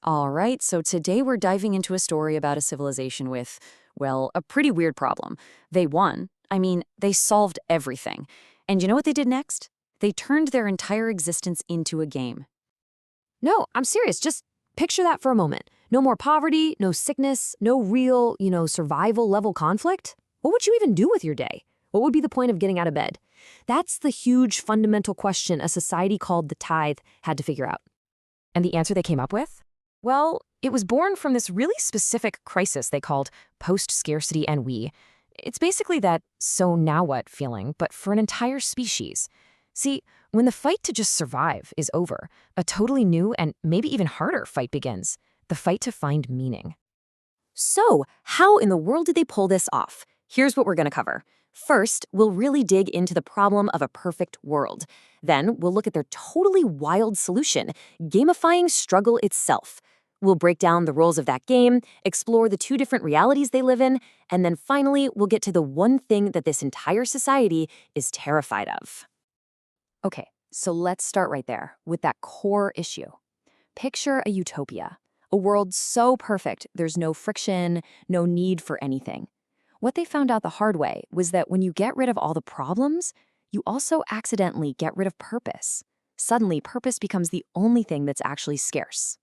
All right, so today we're diving into a story about a civilization with, well, a pretty weird problem. They won. I mean, they solved everything. And you know what they did next? They turned their entire existence into a game. No, I'm serious. Just picture that for a moment. No more poverty, no sickness, no real, survival level conflict. What would you even do with your day? What would be the point of getting out of bed? That's the huge fundamental question a society called the Tithe had to figure out. And the answer they came up with? Well, it was born from this really specific crisis they called post-scarcity ennui. It's basically that so now what feeling, but for an entire species. See, when the fight to just survive is over, a totally new and maybe even harder fight begins, the fight to find meaning. So, how in the world did they pull this off? Here's what we're going to cover. First, we'll really dig into the problem of a perfect world. Then, we'll look at their totally wild solution, gamifying struggle itself. We'll break down the rules of that game, explore the two different realities they live in, and then finally, we'll get to the one thing that this entire society is terrified of. Okay, so let's start right there with that core issue. Picture a utopia, a world so perfect there's no friction, no need for anything. What they found out the hard way was that when you get rid of all the problems, you also accidentally get rid of purpose. Suddenly, purpose becomes the only thing that's actually scarce.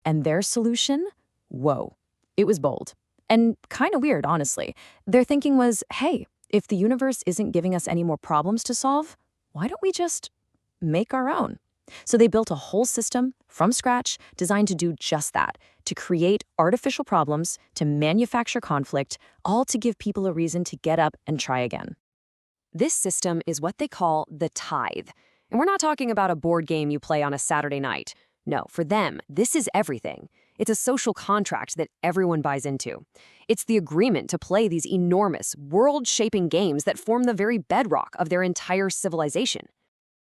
And their solution? Whoa. It was bold. And kind of weird, honestly. Their thinking was, hey, if the universe isn't giving us any more problems to solve, why don't we just make our own? So they built a whole system from scratch designed to do just that, to create artificial problems, to manufacture conflict, all to give people a reason to get up and try again. This system is what they call the tithe. And we're not talking about a board game you play on a Saturday night. No, for them, this is everything. It's a social contract that everyone buys into. It's the agreement to play these enormous, world-shaping games that form the very bedrock of their entire civilization.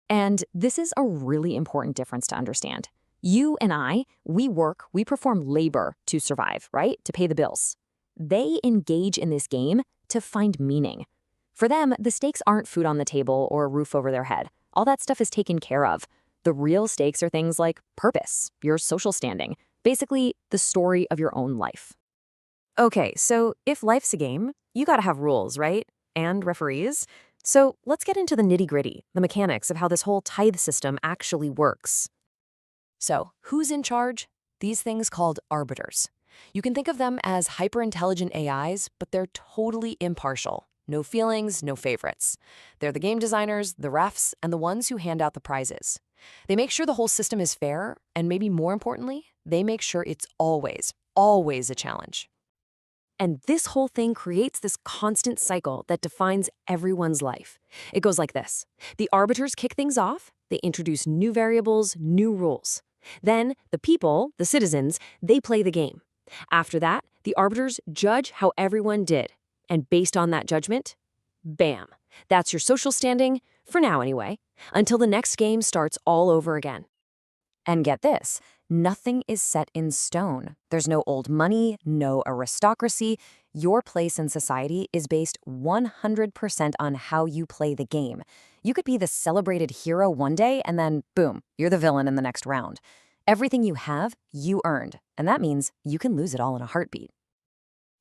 And this is a really important difference to understand. You and I, we work, we perform labor to survive, right? To pay the bills. They engage in this game to find meaning. For them, the stakes aren't food on the table or a roof over their head. All that stuff is taken care of. The real stakes are things like purpose, your social standing, basically the story of your own life. Okay, so if life's a game, you gotta have rules, right? And referees. So let's get into the nitty-gritty, the mechanics of how this whole tithe system actually works. So, who's in charge? These things called arbiters. You can think of them as hyper-intelligent AIs, but they're totally impartial. No feelings, no favorites. They're the game designers, the refs, and the ones who hand out the prizes. They make sure the whole system is fair, and maybe more importantly, they make sure it's always a challenge. And this whole thing creates this constant cycle that defines everyone's life. It goes like this. The arbiters kick things off, they introduce new variables, new rules. Then the people, the citizens, they play the game. After that, the arbiters judge how everyone did. And based on that judgment, bam, that's your social standing, for now anyway, until the next game starts all over again. And get this, nothing is set in stone. There's no old money, no aristocracy. Your place in society is based 100% on how you play the game. You could be the celebrated hero one day and then, boom, you're the villain in the next round. Everything you have, you earned. And that means you can lose it all in a heartbeat.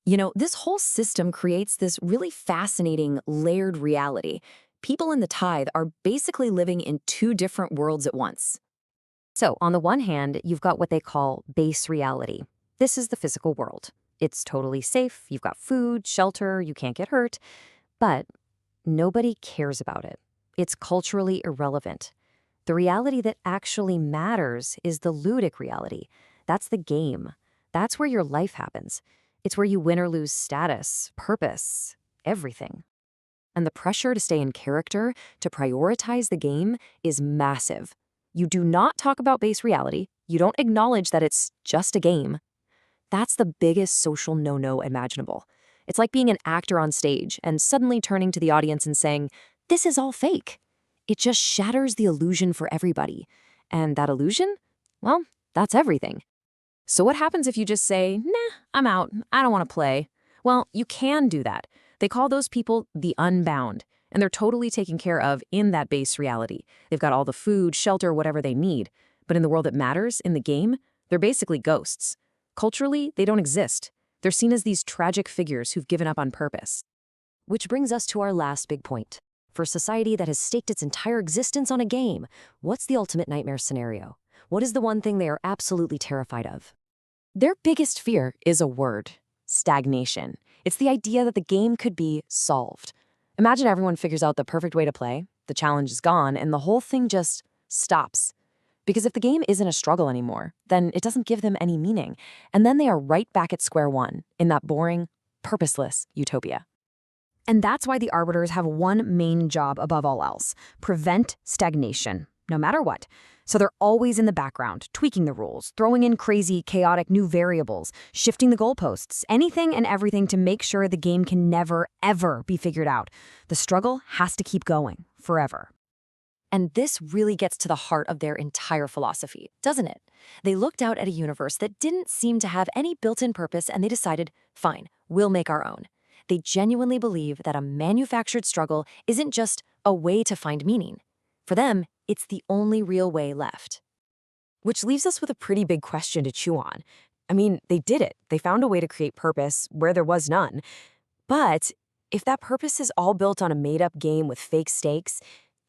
You know, this whole system creates this really fascinating, layered reality. People in the tithe are basically living in two different worlds at once. So, on the one hand, you've got what they call base reality. This is the physical world. It's totally safe, you've got food, shelter, you can't get hurt. But nobody cares about it. It's culturally irrelevant. The reality that actually matters is the ludic reality. That's the game. That's where your life happens. It's where you win or lose status, purpose, everything. And the pressure to stay in character, to prioritize the game, is massive. You do not talk about base reality. You don't acknowledge that it's just a game. That's the biggest social no-no imaginable. It's like being an actor on stage and suddenly turning to the audience and saying, "This is all fake." It just shatters the illusion for everybody. And that illusion? Well, that's everything. So what happens if you just say, "Nah, I'm out. I don't want to play"? Well, you can do that. They call those people the unbound, and they're totally taken care of in that base reality. They've got all the food, shelter, whatever they need. But in the world that matters, in the game, They're basically ghosts. Culturally, they don't exist. They're seen as these tragic figures who've given up on purpose. Which brings us to our last big point. For a society that has staked its entire existence on a game, what's the ultimate nightmare scenario? What is the one thing they are absolutely terrified of? Their biggest fear is a word: stagnation. It's the idea that the game could be solved. Imagine everyone figures out the perfect way to play, the challenge is gone, and the whole thing just stops. Because if the game isn't a struggle anymore, then it doesn't give them any meaning. And then they are right back at square one, in that boring, purposeless utopia. And that's why the arbiters have one main job above all else: prevent stagnation, no matter what. So they're always in the background, tweaking the rules, throwing in crazy, chaotic new variables, shifting the goalposts, anything and everything to make sure the game can never, ever be figured out. The struggle has to keep going, forever. And this really gets to the heart of their entire philosophy, doesn't it? They looked out at a universe that didn't seem to have any built-in purpose, and they decided, fine, we'll make our own. They genuinely believe that a manufactured struggle isn't just a way to find meaning. For them, it's the only real way left. Which leaves us with a pretty big question to chew on. I mean, they did it. They found a way to create purpose where there was none. But if that purpose is all built on a made-up game with fake stakes,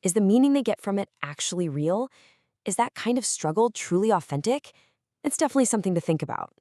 is the meaning they get from it actually real? Is that kind of struggle truly authentic? It's definitely something to think about.